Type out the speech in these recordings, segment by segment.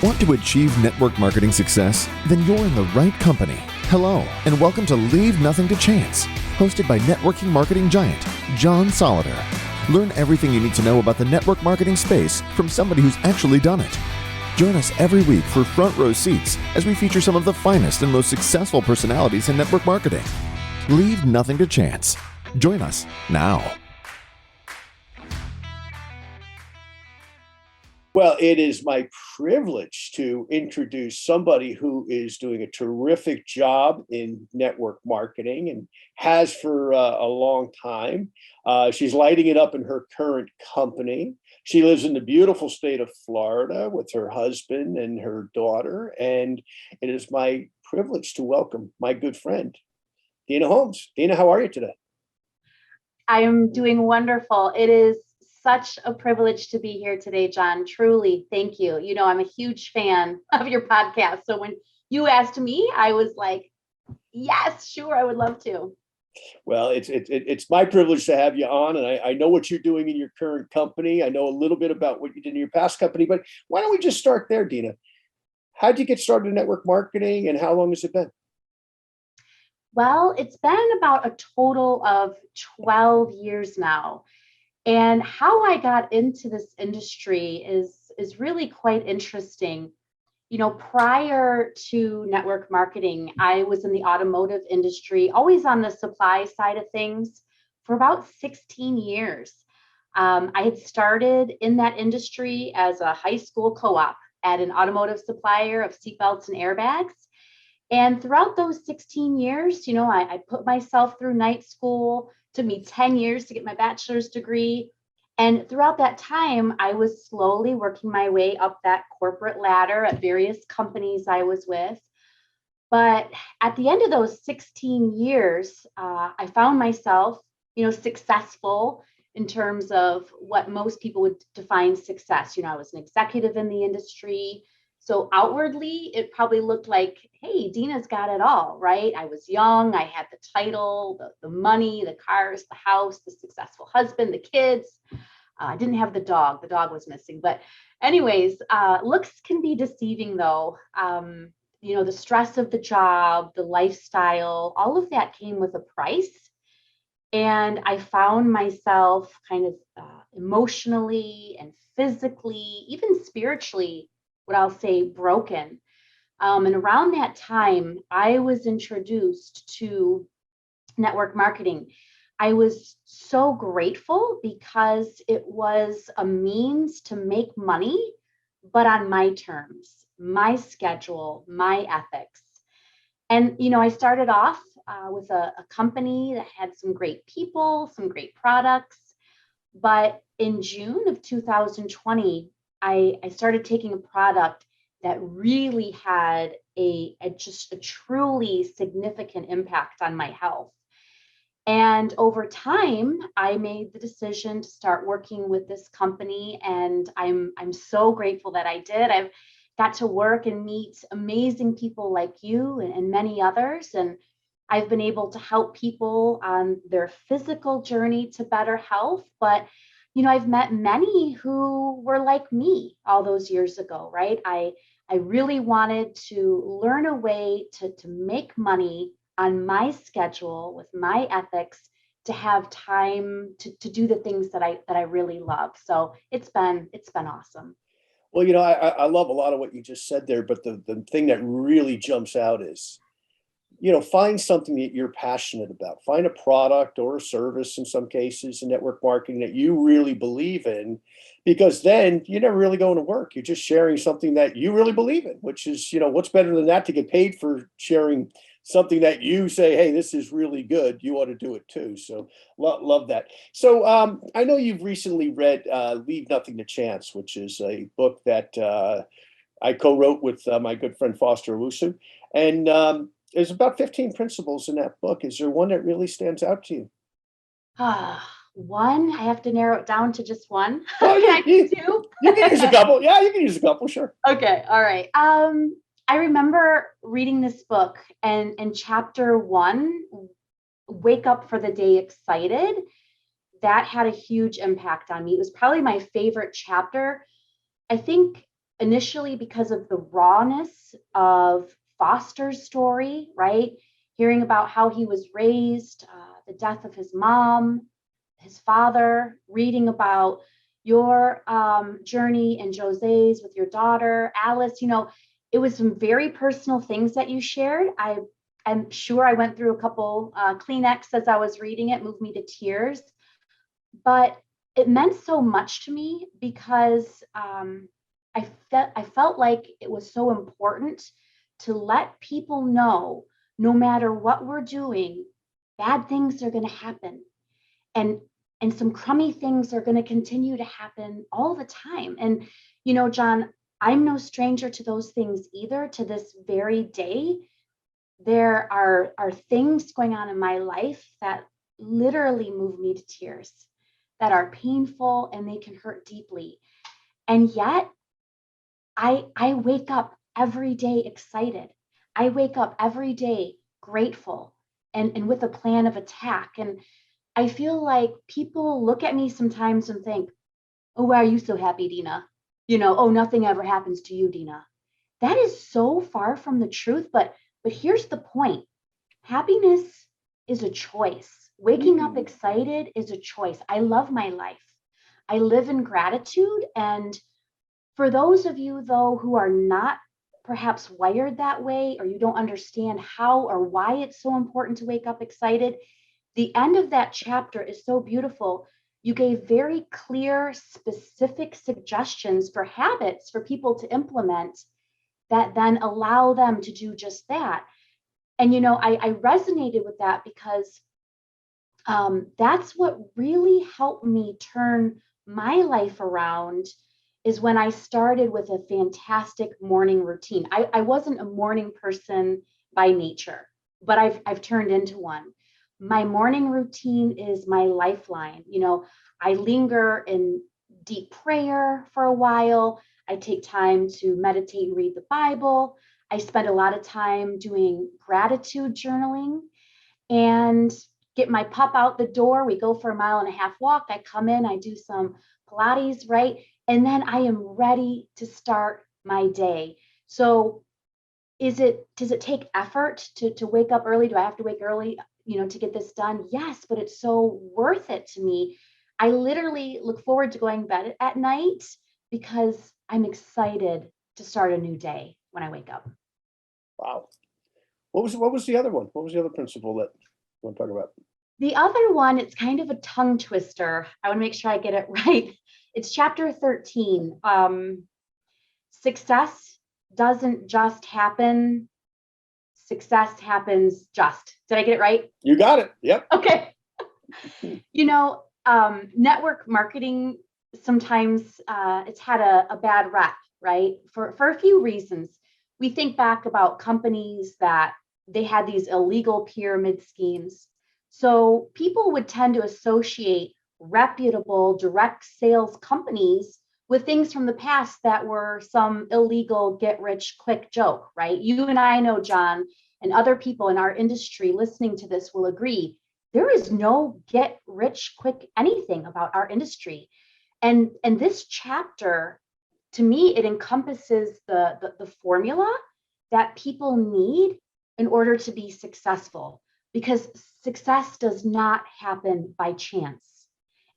Want to achieve network marketing success? Then you're in the right company. Hello, and welcome to Leave Nothing to Chance, hosted by networking marketing giant John Solleder. Learn everything you need to know about the network marketing space from somebody who's actually done it. Join us every week for front row seats as we feature some of the finest and most successful personalities in network marketing. Leave nothing to chance. Join us now. Well, it is my privilege to introduce somebody who is doing a terrific job in network marketing and has for a long time. She's lighting it up in her current company. She lives in the beautiful state of Florida with her husband and her daughter. And it is my privilege to welcome my good friend, Dena Holmes. Dena, how are you today? I am doing wonderful. It is such a privilege to be here today, John. Truly, thank you. You know, I'm a huge fan of your podcast. So when you asked me, I was like, yes, sure, I would love to. Well, it's my privilege to have you on, and I know what you're doing in your current company. I know a little bit about what you did in your past company, but why don't we just start there, Dena? How did you get started in network marketing, and how long has it been? Well, it's been about a total of 12 years now. And how I got into this industry is really quite interesting. You know, prior to network marketing, I was in the automotive industry, always on the supply side of things for about 16 years. I had started in that industry as a high school co-op at an automotive supplier of seatbelts and airbags. And throughout those 16 years, you know, I put myself through night school. Took me 10 years to get my bachelor's degree. And throughout that time, I was slowly working my way up that corporate ladder at various companies I was with. But at the end of those 16 years, I found myself, you know, successful in terms of what most people would define success. You know, I was an executive in the industry. So outwardly, it probably looked like, hey, Dena's got it all, right? I was young. I had the title, the money, the cars, the house, the successful husband, the kids. I didn't have the dog. The dog was missing. But anyways, looks can be deceiving, though. You know, the stress of the job, the lifestyle, all of that came with a price. And I found myself kind of emotionally and physically, even spiritually, what I'll say, broken. And around that time, I was introduced to network marketing. I was so grateful because it was a means to make money, but on my terms, my schedule, my ethics. And, you know, I started off with a company that had some great people, some great products. But in June of 2020, I started taking a product that really had just a truly significant impact on my health. And over time, I made the decision to start working with this company, and I'm so grateful that I did. I've got to work and meet amazing people like you and many others, and I've been able to help people on their physical journey to better health. But you know, I've met many who were like me all those years ago, right? I really wanted to learn a way to make money on my schedule with my ethics to have time to do the things that I really love. So it's been awesome. Well, you know, I love a lot of what you just said there, but the thing that really jumps out is, you know, find something that you're passionate about. Find a product or a service in some cases in network marketing that you really believe in, because then you're never really going to work. You're just sharing something that you really believe in, which is, you know, what's better than that to get paid for sharing something that you say, hey, this is really good. You ought to do it too. So love that. So I know you've recently read Leave Nothing to Chance, which is a book that I co-wrote with my good friend Foster Owusu. And there's about 15 principles in that book. Is there one that really stands out to you? One, I have to narrow it down to just one. Well, Can I do two? You can use a couple. Yeah, you can use a couple, sure. Okay, all right. I remember reading this book and chapter 1, Wake Up for the Day Excited. That had a huge impact on me. It was probably my favorite chapter. I think initially because of the rawness of Foster's story, right? Hearing about how he was raised, the death of his mom, his father, reading about your journey and Jose's with your daughter, Alice. It was some very personal things that you shared. I'm sure I went through a couple Kleenex as I was reading it, moved me to tears. But it meant so much to me because I felt like it was so important to let people know, no matter what we're doing, bad things are going to happen, and some crummy things are going to continue to happen all the time. And John, I'm no stranger to those things either. To this very day, there are things going on in my life that literally move me to tears, that are painful, and they can hurt deeply. And yet I wake up every day excited. I wake up every day grateful and with a plan of attack. And I feel like people look at me sometimes and think, oh, why are you so happy, Dena? Oh, nothing ever happens to you, Dena. That is so far from the truth. But here's the point. Happiness is a choice. Waking up excited is a choice. I love my life. I live in gratitude. And for those of you, though, who are not perhaps wired that way, or you don't understand how or why it's so important to wake up excited, the end of that chapter is so beautiful. You gave very clear, specific suggestions for habits for people to implement that then allow them to do just that. And, I resonated with that because that's what really helped me turn my life around, is when I started with a fantastic morning routine. I wasn't a morning person by nature, but I've turned into one. My morning routine is my lifeline. I linger in deep prayer for a while. I take time to meditate and read the Bible. I spend a lot of time doing gratitude journaling and get my pup out the door. We go for a 1.5 mile walk. I come in, I do some Pilates, right? And then I am ready to start my day. So does it take effort to wake up early? Do I have to wake early, to get this done? Yes, but it's so worth it to me. I literally look forward to going to bed at night because I'm excited to start a new day when I wake up. Wow. What was the other one? What was the other principle that you want to talk about? The other one, it's kind of a tongue twister. I want to make sure I get it right. It's chapter 13. Success doesn't just happen. Success happens just. Did I get it right? You got it. Yep. Okay. Network marketing, sometimes it's had a bad rep, right? For a few reasons. We think back about companies that they had these illegal pyramid schemes. So people would tend to associate reputable direct sales companies with things from the past that were some illegal get rich quick joke, right? You and I know, John, and other people in our industry listening to this will agree, there is no get rich quick anything about our industry. And this chapter, to me, it encompasses the formula that people need in order to be successful, because success does not happen by chance.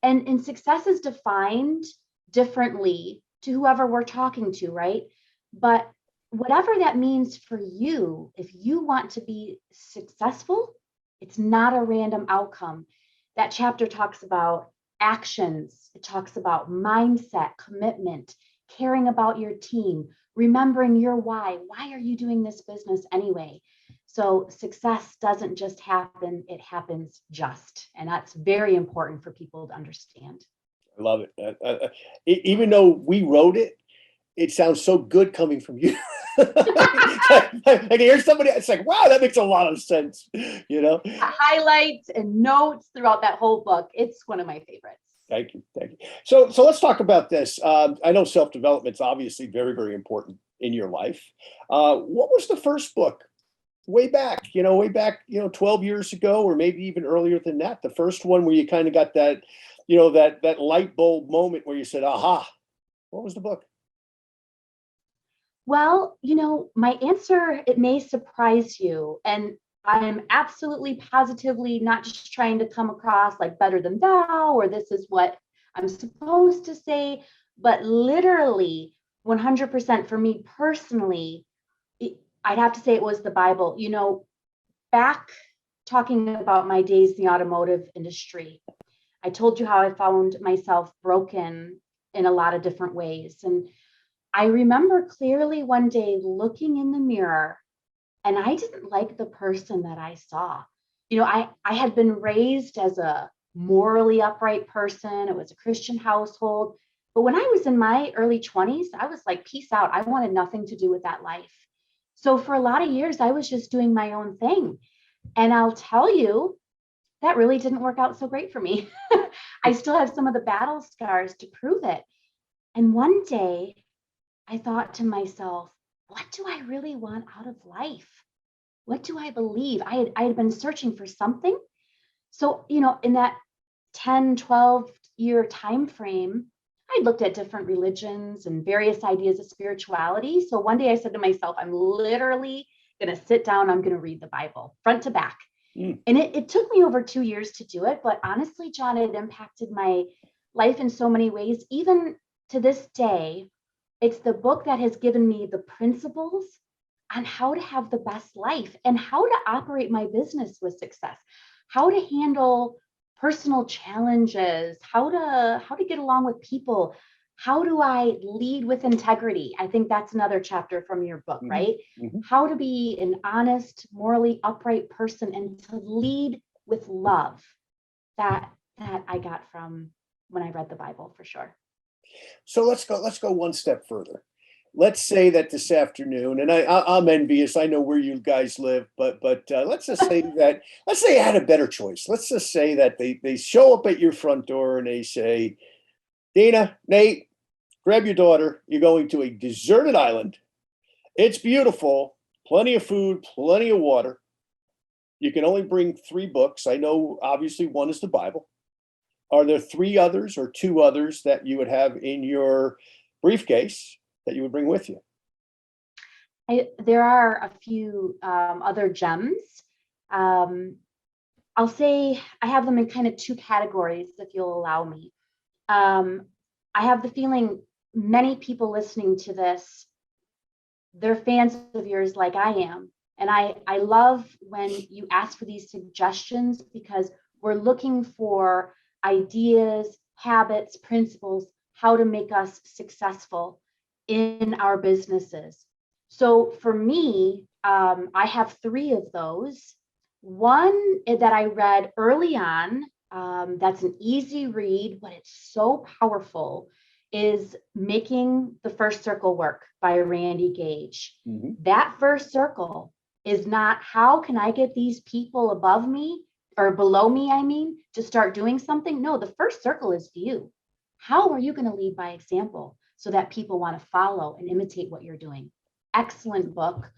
And success is defined differently to whoever we're talking to, right? But whatever that means for you, if you want to be successful, it's not a random outcome. That chapter talks about actions. It talks about mindset, commitment, caring about your team, remembering your why. Why are you doing this business anyway? So success doesn't just happen, it happens just. And that's very important for people to understand. I love it. Even though we wrote it, it sounds so good coming from you. I can hear somebody, it's like, wow, that makes a lot of sense. Highlights and notes throughout that whole book. It's one of my favorites. Thank you. So let's talk about this. I know self-development is obviously very, very important in your life. What was the first book? Way back, 12 years ago, or maybe even earlier than that, the first one where you kind of got that, that light bulb moment where you said, aha, what was the book? Well, my answer, it may surprise you. And I'm absolutely positively not just trying to come across like better than thou, or this is what I'm supposed to say, but literally 100% for me personally, I'd have to say it was the Bible. Back talking about my days in the automotive industry, I told you how I found myself broken in a lot of different ways. And I remember clearly one day looking in the mirror and I didn't like the person that I saw. I had been raised as a morally upright person. It was a Christian household. But when I was in my early 20s, I was like, peace out. I wanted nothing to do with that life. So for a lot of years, I was just doing my own thing. And I'll tell you, that really didn't work out so great for me. I still have some of the battle scars to prove it. And one day I thought to myself, what do I really want out of life? What do I believe? I had been searching for something. So, in that 10, 12-year time frame, I looked at different religions and various ideas of spirituality. So one day I said to myself, I'm literally going to sit down, I'm going to read the Bible front to back. And it took me over 2 years to do it. But honestly, John, it impacted my life in so many ways. Even to this day, it's the book that has given me the principles on how to have the best life and how to operate my business with success, how to handle personal challenges, how to get along with people. How do I lead with integrity? I think that's another chapter from your book, right? How to be an honest, morally upright person and to lead with love. That I got from when I read the Bible, for sure. So let's go one step further. Let's say that this afternoon, and I'm envious. I know where you guys live, but let's just say I had a better choice. Let's just say that they show up at your front door and they say, Dena, Nate, grab your daughter. You're going to a deserted island. It's beautiful, plenty of food, plenty of water. You can only bring 3 books. I know obviously one is the Bible. Are there 3 others or 2 others that you would have in your briefcase that you would bring with you? There are a few other gems. I'll say I have them in kind of 2 categories, if you'll allow me. I have the feeling many people listening to this, they're fans of yours like I am. And I love when you ask for these suggestions because we're looking for ideas, habits, principles, how to make us successful in our businesses. So for me, I have 3 of those. One that I read early on, that's an easy read, but it's so powerful, is Making the First Circle Work by Randy Gage. That first circle is not how can I get these people above me or below me, to start doing something. No, the first circle is you. How are you going to lead by example so that people want to follow and imitate what you're doing? Excellent book.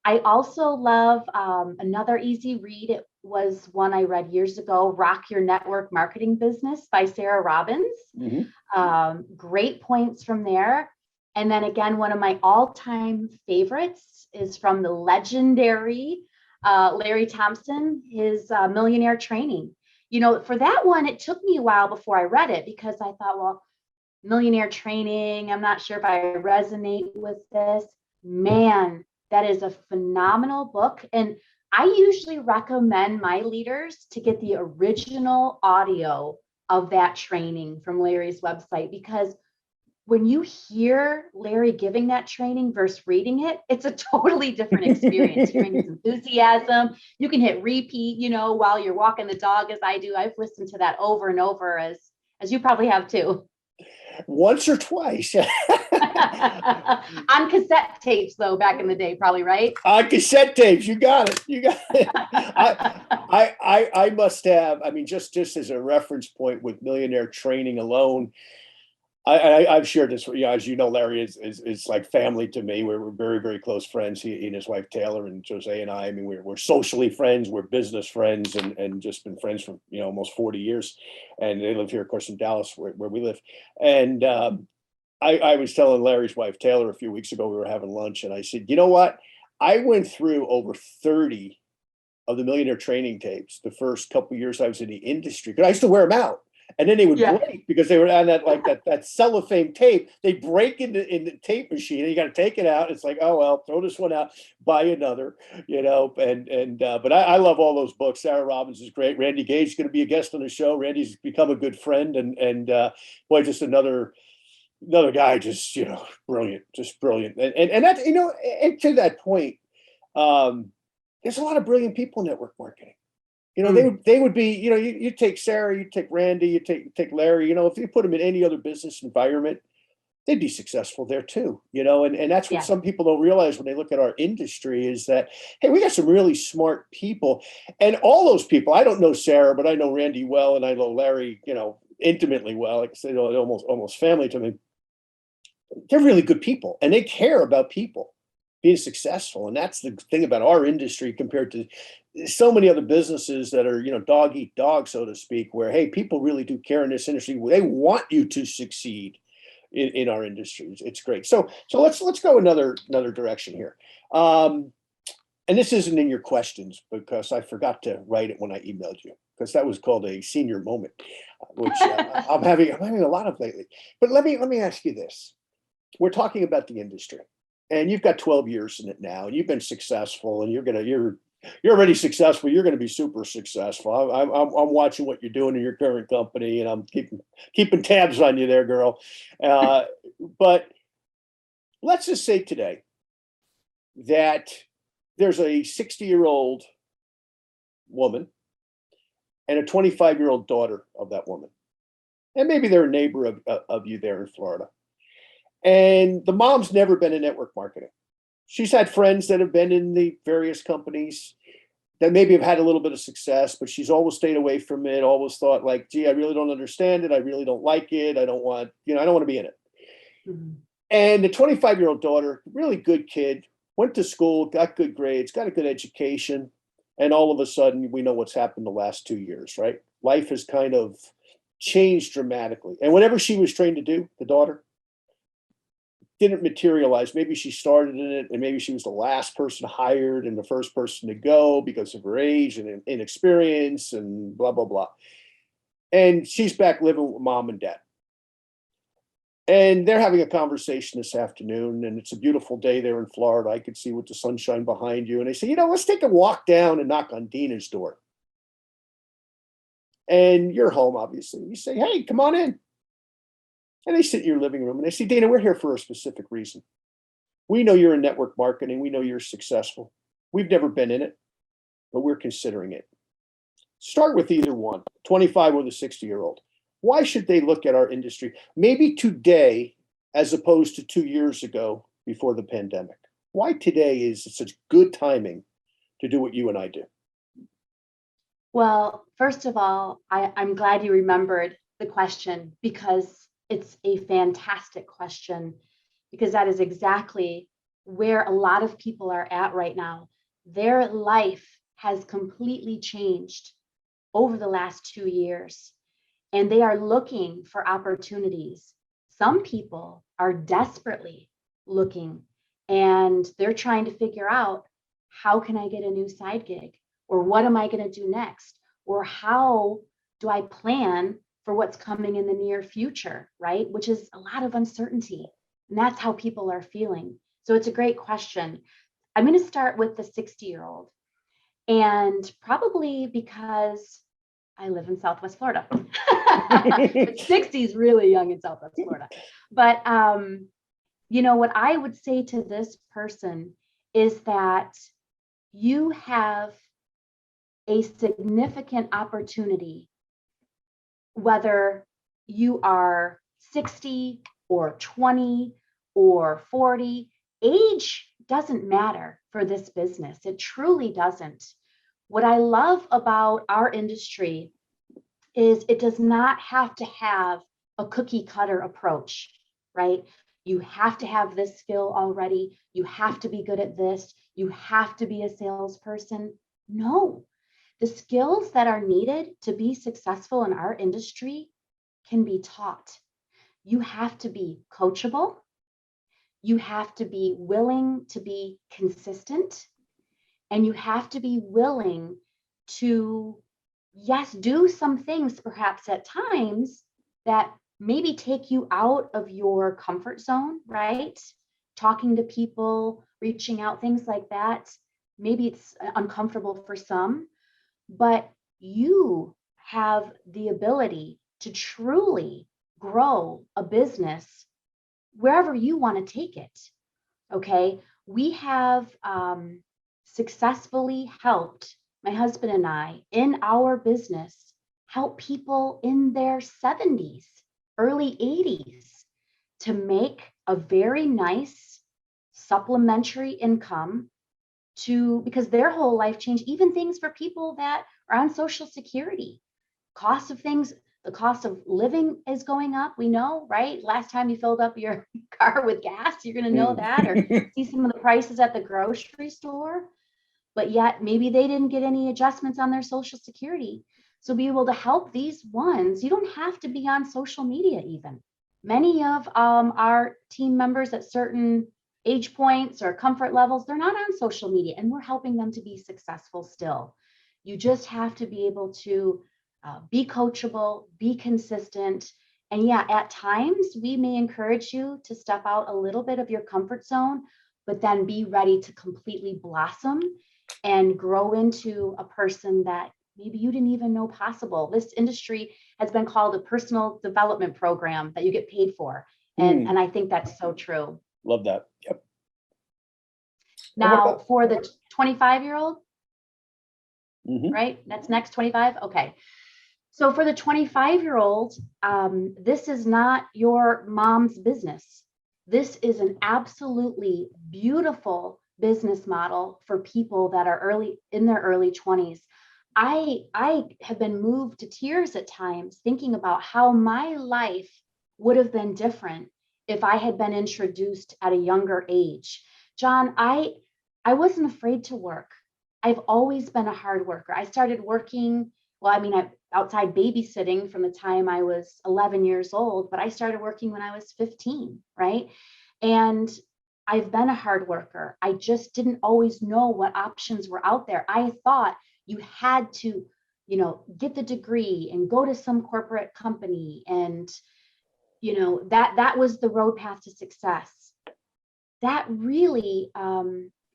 I also love another easy read. It was one I read years ago, Rock Your Network Marketing Business by Sarah Robbins. Great points from there. And then again, one of my all-time favorites is from the legendary Larry Thompson, his Millionaire Training. For that one, it took me a while before I read it because I thought, well, Millionaire Training, I'm not sure if I resonate with this. Man, that is a phenomenal book. And I usually recommend my leaders to get the original audio of that training from Larry's website, because when you hear Larry giving that training versus reading it, it's a totally different experience. Hearing his enthusiasm, you can hit repeat, while you're walking the dog, as I do. I've listened to that over and over, as you probably have too. Once or twice. On cassette tapes, though, back in the day, probably, right? On cassette tapes, you got it. I must have. Just as a reference point with Millionaire Training alone, I've shared this. As you know, Larry is like family to me. We're very, very close friends. He and his wife Taylor and Jose and I. We're socially friends. We're business friends, and just been friends for almost 40 years. And they live here, of course, in Dallas, where we live. And I was telling Larry's wife, Taylor, a few weeks ago, we were having lunch, and I said, you know what? I went through over 30 of the Millionaire training tapes the first couple of years I was in the industry, because I used to wear them out. And then they would Yeah. break because they were on that cellophane tape. They break in the tape machine, and you got to take it out. It's like, oh well, throw this one out, buy another, but I love all those books. Sarah Robbins is great. Randy Gage is going to be a guest on the show. Randy's become a good friend, and boy, just another guy, just brilliant, and that's and to that point, there's a lot of brilliant people in network marketing. They would be, you take Sarah, you take Randy, you take Larry, if you put them in any other business environment, they'd be successful there too, and that's what some people don't realize when they look at our industry is that, hey, we got some really smart people, and all those people, I don't know Sarah, but I know Randy well, and I know Larry, intimately well, like I said, almost family to me. They're really good people, and they care about people being successful. And that's the thing about our industry compared to so many other businesses that are, dog eat dog, so to speak, where, hey, people really do care in this industry. They want you to succeed in our industry. It's great. So let's go another direction here. And this isn't in your questions because I forgot to write it when I emailed you, because that was called a senior moment, which I'm having a lot of lately. But let me ask you this. We're talking about the industry, and you've got 12 years in it now, and you've been successful, and you're already successful. You're going to be super successful. I'm watching what you're doing in your current company, and I'm keeping tabs on you there, girl. But let's just say today that there's a 60-year-old woman and a 25-year-old daughter of that woman, and maybe they're a neighbor of you there in Florida. And the mom's never been in network marketing. She's had friends that have been in the various companies that maybe have had a little bit of success, but she's always stayed away from it, always thought like, gee, I really don't understand it. I really don't like it. I don't want to be in it. Mm-hmm. And the 25-year-old daughter, really good kid, went to school, got good grades, got a good education. And all of a sudden, we know what's happened the last 2 years, right? Life has kind of changed dramatically. And whatever she was trained to do, the daughter, didn't materialize. Maybe she started in it, and maybe she was the last person hired and the first person to go because of her age and inexperience and blah, blah, blah. And she's back living with mom and dad. And they're having a conversation this afternoon, and it's a beautiful day there in Florida. I could see with the sunshine behind you. And they say, let's take a walk down and knock on Dena's door. And you're home, obviously. You say, hey, come on in. And they sit in your living room and they say, Dena, we're here for a specific reason. We know you're in network marketing. We know you're successful. We've never been in it, but we're considering it. Start with either one, 25 or the 60-year-old. Why should they look at our industry? Maybe today, as opposed to 2 years ago before the pandemic. Why today is such good timing to do what you and I do? Well, first of all, I'm glad you remembered the question, because it's a fantastic question, because that is exactly where a lot of people are at right now. Their life has completely changed over the last 2 years, and they are looking for opportunities. Some people are desperately looking, and they're trying to figure out, how can I get a new side gig? Or what am I going to do next? Or how do I plan for what's coming in the near future, right? Which is a lot of uncertainty. And that's how people are feeling. So it's a great question. I'm going to start with the 60-year-old. And probably because I live in Southwest Florida. But 60 is really young in Southwest Florida. But, what I would say to this person is that you have a significant opportunity, whether you are 60 or 20 or 40. Age doesn't matter for this business. It truly doesn't. What I love about our industry is it does not have to have a cookie cutter approach, right? You have to have this skill already. You have to be good at this. You have to be a salesperson. No. The skills that are needed to be successful in our industry can be taught. you have to be coachable. You have to be willing to be consistent, and you have to be willing to, yes, do some things perhaps at times that maybe take you out of your comfort zone, right? Talking to people, reaching out, things like that. Maybe it's uncomfortable for some, but you have the ability to truly grow a business wherever you want to take it. Okay. We have successfully helped, my husband and I, in our business, help people in their 70s, early 80s to make a very nice supplementary income because their whole life changed, even things for people that are on Social Security. Cost of things, the cost of living is going up. We know, right? Last time you filled up your car with gas, you're going to know that, or see some of the prices at the grocery store. But yet maybe they didn't get any adjustments on their Social Security. So be able to help these ones. You don't have to be on social media even. Many of our team members at certain age points or comfort levels, they're not on social media, and we're helping them to be successful still. You just have to be able to be coachable, be consistent. And yeah, at times we may encourage you to step out a little bit of your comfort zone, but then be ready to completely blossom and grow into a person that maybe you didn't even know possible. This industry has been called a personal development program that you get paid for. And I think that's so true. Love that. Yep. Now, for the 25-year-old, Mm-hmm. right? That's next 25. Okay. So for the 25-year-old, this is not your mom's business. This is an absolutely beautiful business model for people that are in their early 20s. I have been moved to tears at times thinking about how my life would have been different if I had been introduced at a younger age. John, I wasn't afraid to work. I've always been a hard worker. I started working, outside babysitting from the time I was 11 years old, but I started working when I was 15, right? And I've been a hard worker. I just didn't always know what options were out there. I thought you had to, get the degree and go to some corporate company, and, that was the road path to success. That really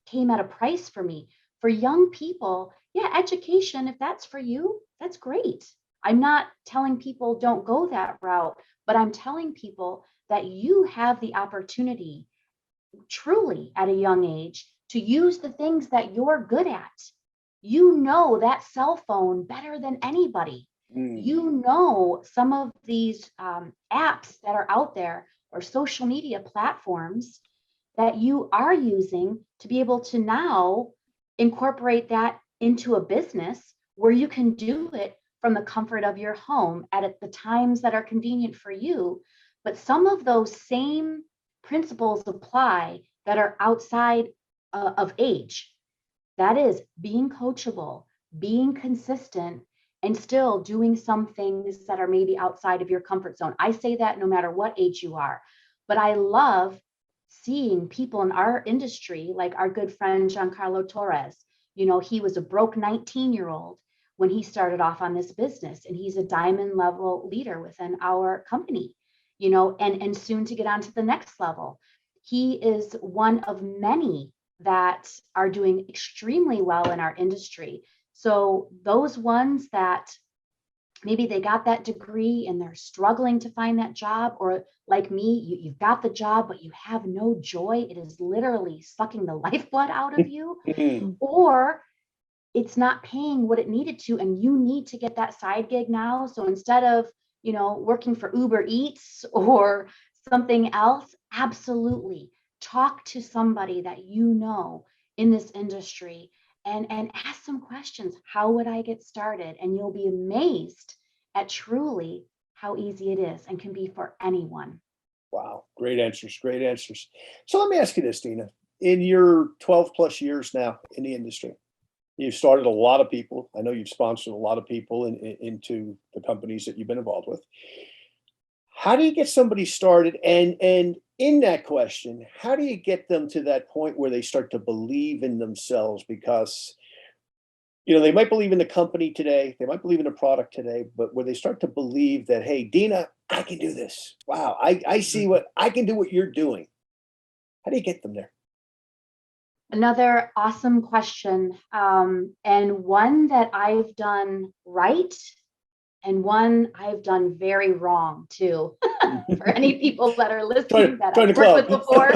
came at a price for me. For young people, yeah, education, if that's for you, that's great. I'm not telling people don't go that route, but I'm telling people that you have the opportunity truly at a young age to use the things that you're good at. You know that cell phone better than anybody. You know some of these apps that are out there or social media platforms that you are using to be able to now incorporate that into a business where you can do it from the comfort of your home at the times that are convenient for you. But some of those same principles apply that are outside of age. That is being coachable, being consistent, and still doing some things that are maybe outside of your comfort zone. I say that no matter what age you are. But I love seeing people in our industry, like our good friend Giancarlo Torres. He was a broke 19-year-old when he started off on this business, and he's a diamond level leader within our company, and soon to get on to the next level. He is one of many that are doing extremely well in our industry. So those ones that maybe they got that degree and they're struggling to find that job, or like me, you've got the job, but you have no joy. It is literally sucking the lifeblood out of you, or it's not paying what it needed to, and you need to get that side gig now. So instead of, working for Uber Eats or something else, absolutely talk to somebody that in this industry and ask some questions. How would I get started? And you'll be amazed at truly how easy it is and can be for anyone. Wow. Great answers. Great answers. So let me ask you this, Dena. In your 12 plus years now in the industry, you've started a lot of people. I know you've sponsored a lot of people into the companies that you've been involved with. How do you get somebody started? And in that question, how do you get them to that point where they start to believe in themselves? Because they might believe in the company today, they might believe in the product today, but where they start to believe that, hey, Dena, I can do this. Wow, I see what I can do what you're doing. How do you get them there? Another awesome question, and one that I've done right and one I've done very wrong too. For any people that are listening that I've worked with before,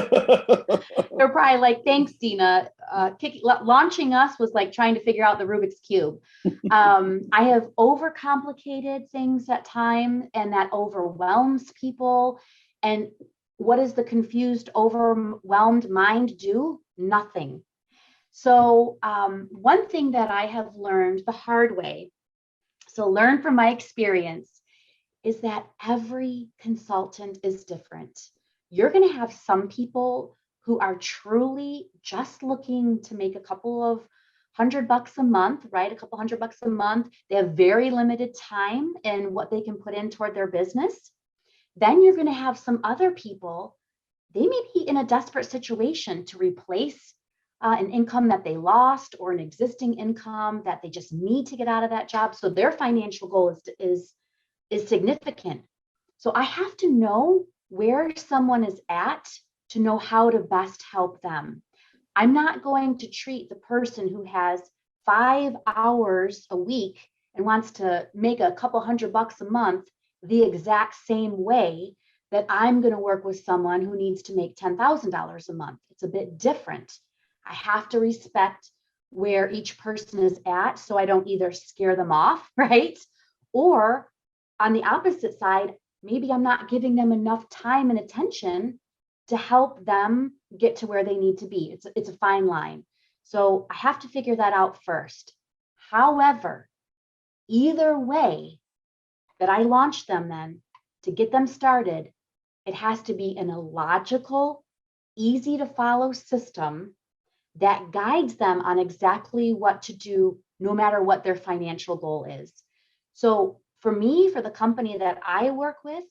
they're probably like, thanks, Dena. Launching us was like trying to figure out the Rubik's Cube. I have overcomplicated things at times, and that overwhelms people. And what does the confused, overwhelmed mind do? Nothing. So one thing that I have learned the hard way, so learn from my experience, is that every consultant is different. You're going to have some people who are truly just looking to make a couple of $100 a month, right? A couple $100 a month. They have very limited time in what they can put in toward their business. Then you're going to have some other people, they may be in a desperate situation to replace an income that they lost, or an existing income that they just need to get out of that job. So their financial goal is significant. So I have to know where someone is at to know how to best help them. I'm not going to treat the person who has 5 hours a week and wants to make a couple $100 a month the exact same way that I'm going to work with someone who needs to make $10,000 a month. It's a bit different. I have to respect where each person is at so I don't either scare them off, right? Or on the opposite side, maybe I'm not giving them enough time and attention to help them get to where they need to be. It's a fine line. So I have to figure that out first. However, either way that I launch them then to get them started, it has to be in a logical, easy to follow system that guides them on exactly what to do, no matter what their financial goal is. So for me, for the company that I work with,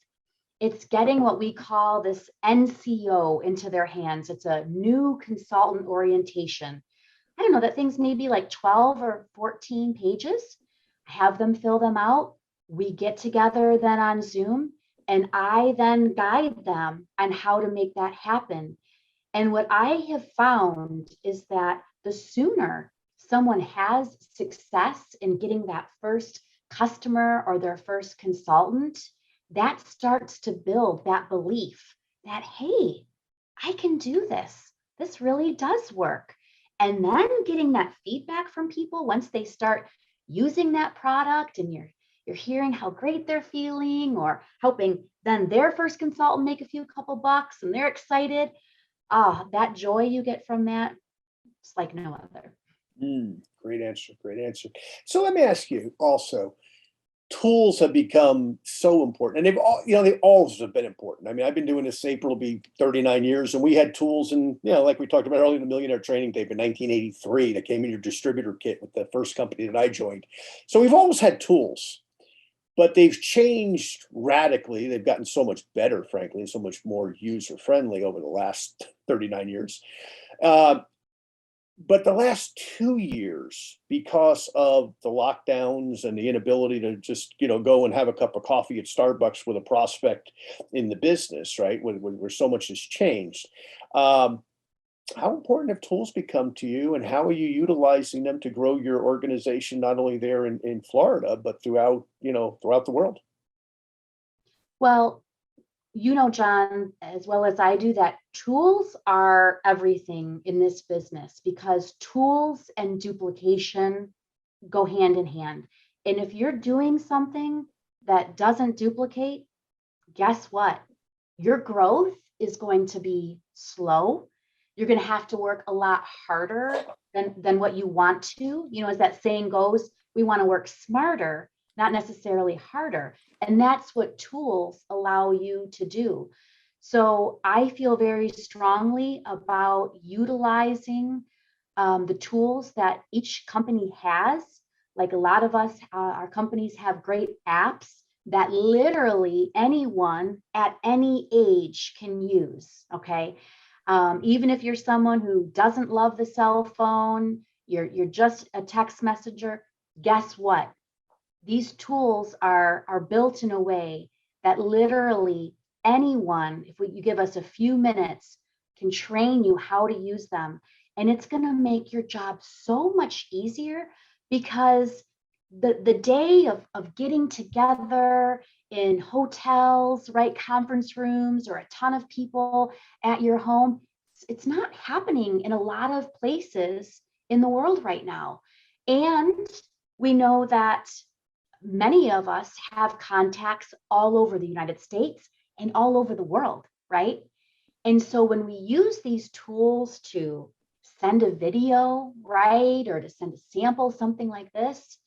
it's getting what we call this NCO into their hands. It's a new consultant orientation. I don't know, that thing's maybe like 12 or 14 pages. I have them fill them out. We get together then on Zoom, and I then guide them on how to make that happen. And what I have found is that the sooner someone has success in getting that first customer or their first consultant, that starts to build that belief that, hey, I can do this. This really does work. And then getting that feedback from people once they start using that product, and you're hearing how great they're feeling, or helping then their first consultant make a couple bucks and they're excited. That joy you get from that, it's like no other. Great answer. Great answer. So let me ask you also, tools have become so important, and they always have been important. I mean, I've been doing this, April will be 39 years, and we had tools, and like we talked about earlier in the Millionaire Training Tape in 1983 that came in your distributor kit with the first company that I joined. So we've always had tools, but they've changed radically. They've gotten so much better, frankly, and so much more user friendly over the last 39 years. But the last 2 years, because of the lockdowns and the inability to just, go and have a cup of coffee at Starbucks with a prospect in the business, right, where so much has changed. How important have tools become to you, and how are you utilizing them to grow your organization, not only there in Florida, but throughout the world? Well, John, as well as I do, that tools are everything in this business, because tools and duplication go hand in hand. And if you're doing something that doesn't duplicate, guess what? Your growth is going to be slow. You're going to have to work a lot harder than what you want to. As that saying goes, we want to work smarter, not necessarily harder. And that's what tools allow you to do. So I feel very strongly about utilizing the tools that each company has. Like a lot of us, our companies have great apps that literally anyone at any age can use. Okay. Even if you're someone who doesn't love the cell phone, you're just a text messenger, guess what? These tools are built in a way that literally anyone, if you give us a few minutes, can train you how to use them. And it's going to make your job so much easier, because the day of getting together in hotels, right, conference rooms, or a ton of people at your home, it's not happening in a lot of places in the world right now. And we know that many of us have contacts all over the United States and all over the world, right? And so when we use these tools to send a video, right, or to send a sample, something like this,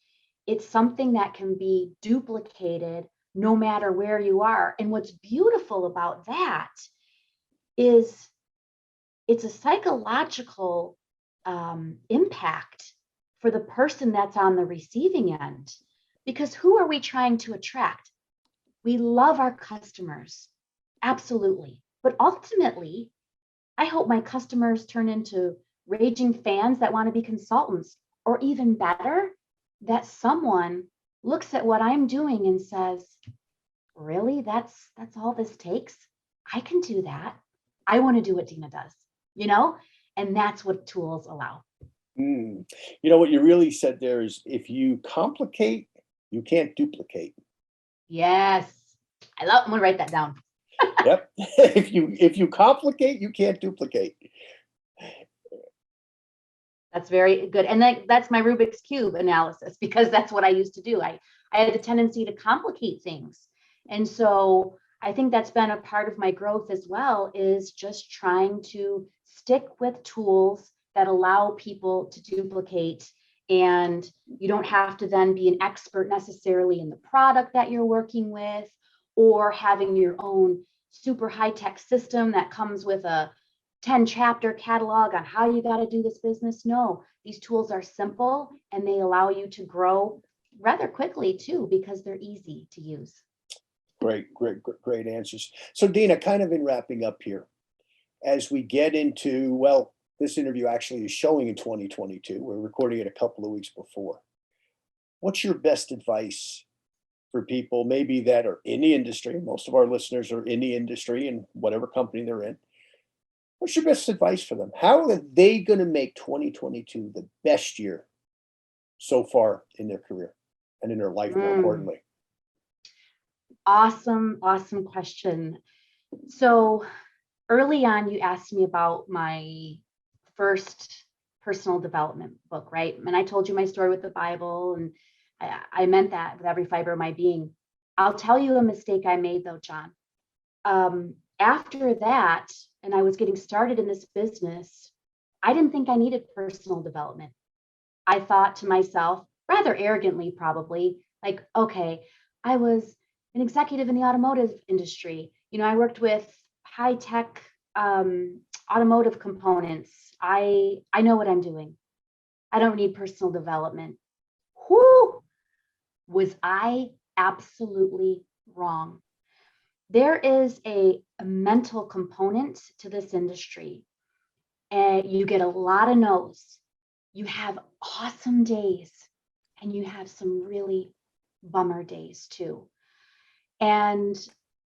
it's something that can be duplicated no matter where you are. And what's beautiful about that is it's a psychological impact for the person that's on the receiving end. Because who are we trying to attract? We love our customers, absolutely. But ultimately, I hope my customers turn into raging fans that want to be consultants, or even better, that someone looks at what I'm doing and says, really, that's all this takes? I can do that. I want to do what Dena does, and that's what tools allow. You know what you really said there is, if you complicate, you can't duplicate. Yes. I'm going to write that down. Yep. If you complicate, you can't duplicate. That's very good. And that's my Rubik's Cube analysis, because that's what I used to do. I had the tendency to complicate things. And so I think that's been a part of my growth as well, is just trying to stick with tools that allow people to duplicate. And you don't have to then be an expert necessarily in the product that you're working with, or having your own super high-tech system that comes with a 10-chapter catalog on how you got to do this business. No, these tools are simple, and they allow you to grow rather quickly too, because they're easy to use. Great answers. So Dena, kind of in wrapping up here, as we get into, well, this interview actually is showing in 2022. We're recording it a couple of weeks before. What's your best advice for people maybe that are in the industry? Most of our listeners are in the industry in whatever company they're in. What's your best advice for them? How are they going to make 2022 the best year so far in their career and in their life, more importantly? Awesome question. So early on, you asked me about my first personal development book, right? And I told you my story with the Bible, and I meant that with every fiber of my being. I'll tell you a mistake I made though, John. After that, and I was getting started in this business, I didn't think I needed personal development. I thought to myself, rather arrogantly probably, like, okay, I was an executive in the automotive industry. I worked with high-tech automotive components. I know what I'm doing. I don't need personal development. Whoo! Was I absolutely wrong. There is a mental component to this industry, and you get a lot of no's. You have awesome days, and you have some really bummer days too. And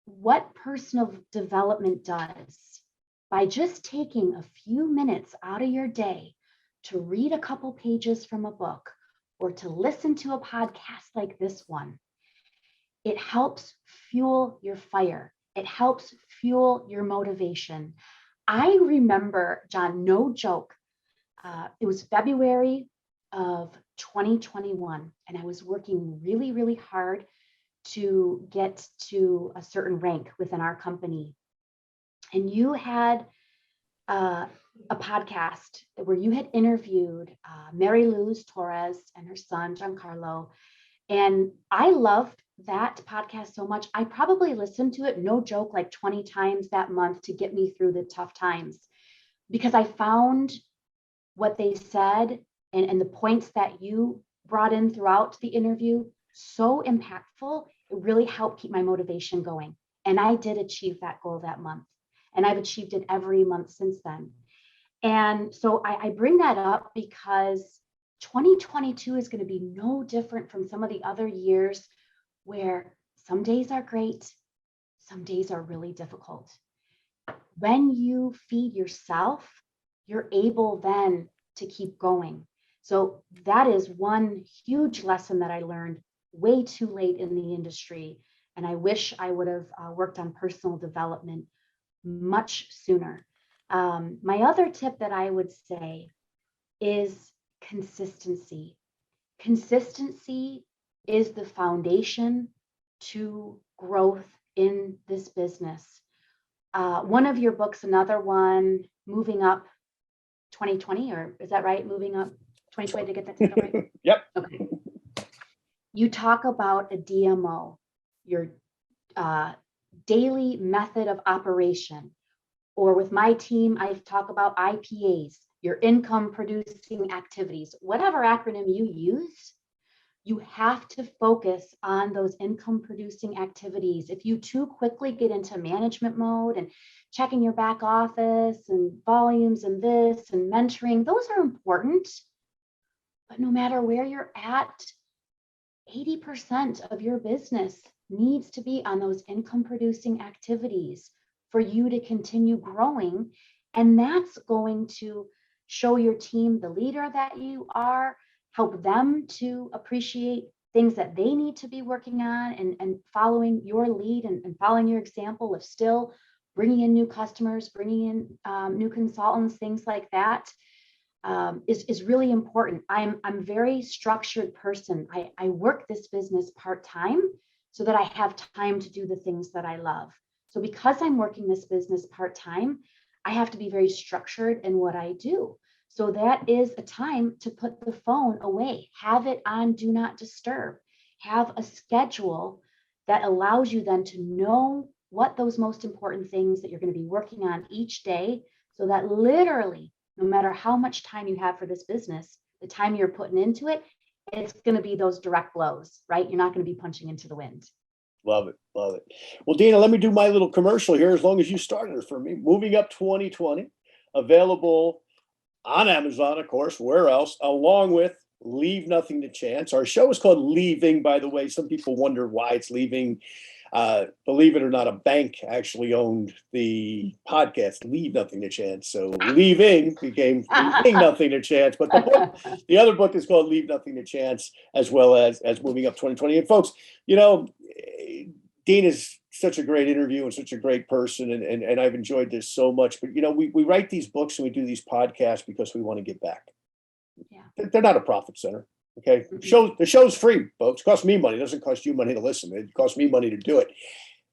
what personal development does, by just taking a few minutes out of your day to read a couple pages from a book, or to listen to a podcast like this one, it helps fuel your fire. It helps fuel your motivation. I remember, John, no joke, it was February of 2021, and I was working really, really hard to get to a certain rank within our company. And you had a podcast where you had interviewed Mary Luz Torres and her son, Giancarlo. And I loved that podcast so much. I probably listened to it, no joke, like 20 times that month to get me through the tough times, because I found what they said and the points that you brought in throughout the interview so impactful. really helped keep my motivation going. And I did achieve that goal that month. And I've achieved it every month since then. And so I bring that up because 2022 is going to be no different from some of the other years where some days are great, some days are really difficult. When you feed yourself, you're able then to keep going. So that is one huge lesson that I learned way too late in the industry. And I wish I would have worked on personal development much sooner. My other tip that I would say is consistency. Consistency is the foundation to growth in this business. One of your books, another one, Moving Up 2020, or is that right? Moving Up 2020 to get that title right? Yep. Okay. You talk about a DMO, your daily method of operation. Or with my team, I talk about IPAs, your income producing activities. Whatever acronym you use, you have to focus on those income producing activities. If you too quickly get into management mode and checking your back office and volumes and this and mentoring, those are important. But no matter where you're at, 80% of your business needs to be on those income producing activities for you to continue growing. And that's going to show your team the leader that you are, help them to appreciate things that they need to be working on, and following your lead and following your example of still bringing in new customers, bringing in new consultants, things like that. Is really important. I'm a very structured person. I work this business part-time so that I have time to do the things that I love. So because I'm working this business part-time, I have to be very structured in what I do. So that is a time to put the phone away, have it on do not disturb, have a schedule that allows you then to know what those most important things that you're going to be working on each day, so that literally, no matter how much time you have for this business, the time you're putting into it, it's going to be those direct blows, right? You're not going to be punching into the wind. Love it. Love it. Well, Dena, let me do my little commercial here as long as you started it for me. Moving Up 2020, available on Amazon, of course, where else, along with Leave Nothing to Chance. Our show is called Leaving, by the way. Some people wonder why it's Leaving. Believe it or not, a bank actually owned the podcast Leave Nothing to Chance. So Leaving became Leaving Nothing to Chance. But the other book is called Leave Nothing to Chance, as well as Moving Up 2020. And folks, you know, Dean is such a great interview and such a great person, and I've enjoyed this so much. But you know, we write these books and we do these podcasts because we want to give back. Yeah. They're not a profit center. Okay. The show's free, folks. It costs me money. It doesn't cost you money to listen. It costs me money to do it.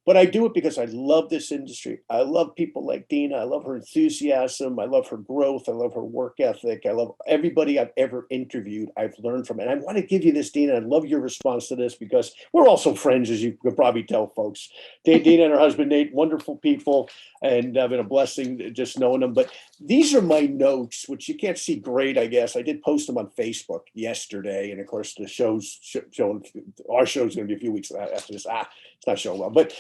But I do it because I love this industry. I love people like Dena. I love her enthusiasm. I love her growth. I love her work ethic. I love everybody I've ever interviewed. I've learned from it. And I want to give you this, Dena. I love your response to this because we're also friends, as you could probably tell, folks. Dena and her husband, Nate, wonderful people. And I've been a blessing just knowing them. But these are my notes, which you can't see great, I guess. I did post them on Facebook yesterday. And of course, the show's showing, our show's going to be a few weeks after this. It's not showing well. But,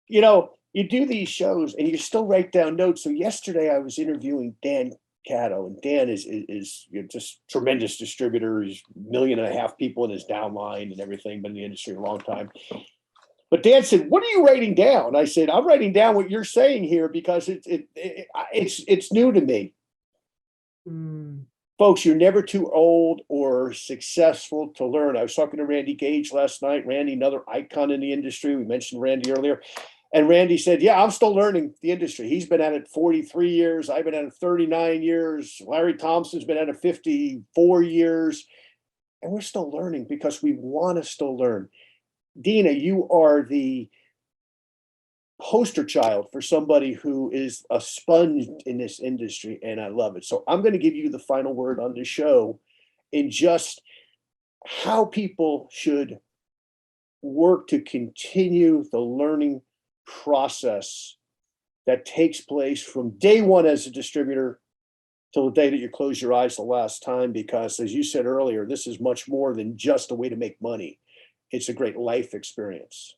you know, you do these shows and you still write down notes. So yesterday I was interviewing Dan Cato, and Dan is just tremendous distributor. He's 1.5 million people in his downline and everything, been in the industry a long time. But Dan said, "What are you writing down?" I said, "I'm writing down what you're saying here because it's new to me." Folks, you're never too old or successful to learn. I was talking to Randy Gage last night. Randy, another icon in the industry. We mentioned Randy earlier. And Randy said, "Yeah, I'm still learning the industry." He's been at it 43 years. I've been at it 39 years. Larry Thompson's been at it 54 years. And we're still learning because we want to still learn. Dena, you are the poster child for somebody who is a sponge in this industry, and I love it. So I'm going to give you the final word on the show in just how people should work to continue the learning process that takes place from day one as a distributor till the day that you close your eyes the last time, because as you said earlier, this is much more than just a way to make money. it's a great life experience.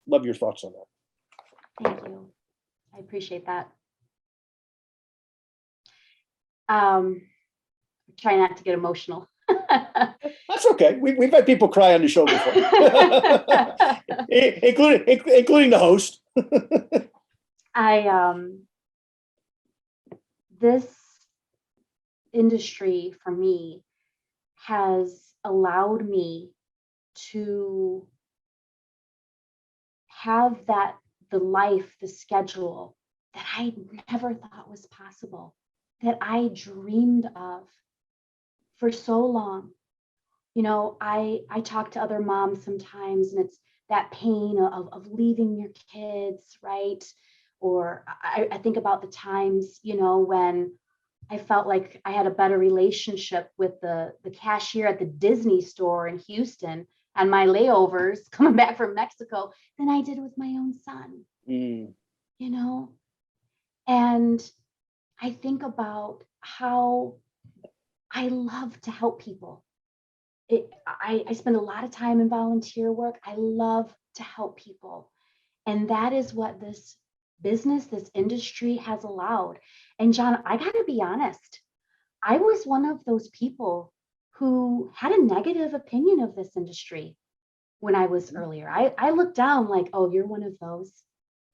Love your thoughts on that. Thank you. I appreciate that. Try not to get emotional. That's okay. We've had people cry on the show before, including the host. This industry for me has allowed me to have the life, the schedule that I never thought was possible, that I dreamed of for so long. You know, I talk to other moms sometimes, and it's that pain of leaving your kids, right? Or I think about the times, you know, when I felt like I had a better relationship with the cashier at the Disney store in Houston on my layovers coming back from Mexico than I did with my own son, you know? And I think about how I love to help people. I spend a lot of time in volunteer work. I love to help people. And that is what this business, this industry has allowed. And John, I got to be honest, I was one of those people who had a negative opinion of this industry when I was earlier. I looked down like, oh, you're one of those.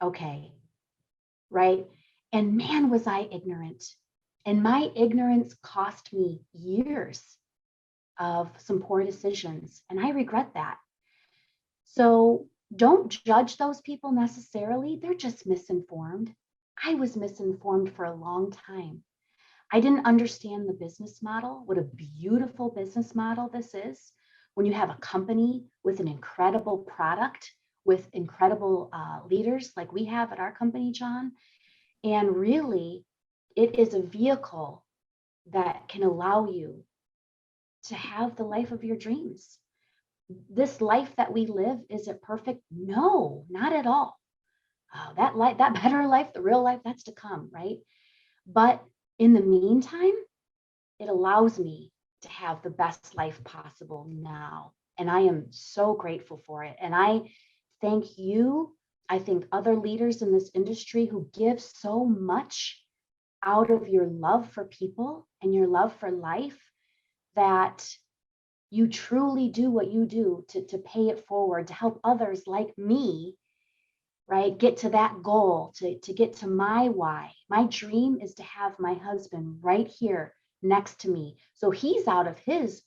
Okay. Right. And man, was I ignorant. And my ignorance cost me years of some poor decisions. And I regret that. So don't judge those people necessarily. They're just misinformed. I was misinformed for a long time. I didn't understand the business model, what a beautiful business model this is. When you have a company with an incredible product, with incredible leaders like we have at our company, John. And really, it is a vehicle that can allow you to have the life of your dreams. This life that we live, is it perfect? No, not at all. That life, that better life, the real life, that's to come, right? But in the meantime, it allows me to have the best life possible now. And I am so grateful for it. And I thank you. I think other leaders in this industry who give so much out of your love for people and your love for life, that you truly do what you do to pay it forward, to help others like me, right, get to that goal, to get to my why. My dream is to have my husband right here next to me. So he's out of his,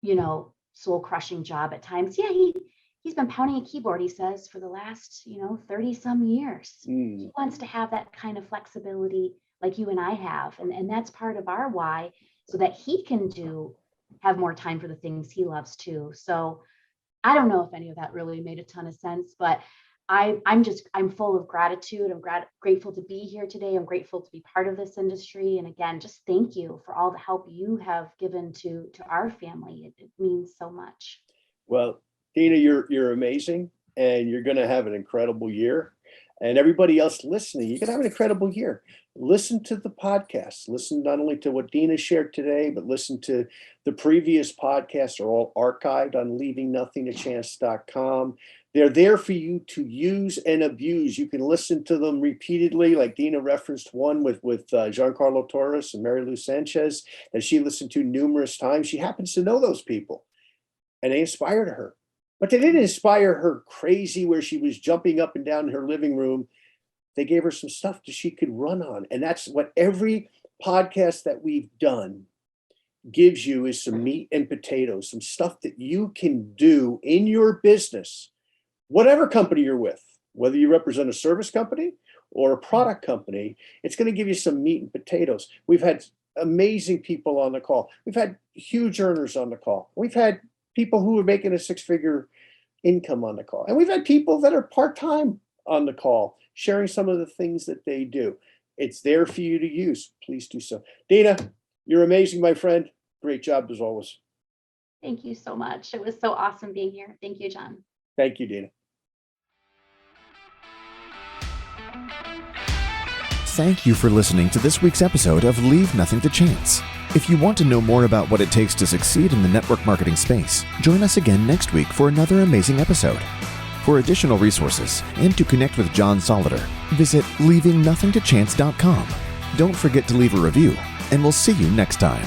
you know, soul crushing job at times. Yeah, he's been pounding a keyboard, he says, for the last, 30 some years. He wants to have that kind of flexibility like you and I have. And that's part of our why, so that he can have more time for the things he loves too. So I don't know if any of that really made a ton of sense, but I'm full of gratitude. I'm grateful to be here today. I'm grateful to be part of this industry. And again, just thank you for all the help you have given to our family. It means so much. Well, Dena, you're amazing, and you're going to have an incredible year. And everybody else listening, you're going to have an incredible year. Listen to the podcast. Listen not only to what Dena shared today, but listen to the previous podcasts. Are all archived on leavingnothingtochance.com. They're there for you to use and abuse. You can listen to them repeatedly, like Dena referenced one with Giancarlo Torres and Mary Lou Sanchez that she listened to numerous times. She happens to know those people, and they inspired her. But they didn't inspire her crazy where she was jumping up and down in her living room. They gave her some stuff that she could run on. And that's what every podcast that we've done gives you, is some meat and potatoes, some stuff that you can do in your business, whatever company you're with, whether you represent a service company or a product company. It's going to give you some meat and potatoes. We've had amazing people on the call. We've had huge earners on the call. We've had people who are making a six-figure income on the call. And we've had people that are part-time on the call, sharing some of the things that they do. It's there for you to use. Please do so. Dena, you're amazing, my friend. Great job as always. Thank you so much. It was so awesome being here. Thank you, John. Thank you, Dena. thank you for listening to this week's episode of Leave Nothing to Chance. If you want to know more about what it takes to succeed in the network marketing space, join us again next week for another amazing episode. For additional resources and to connect with John Solleder, visit leavingnothingtochance.com. Don't forget to leave a review, and we'll see you next time.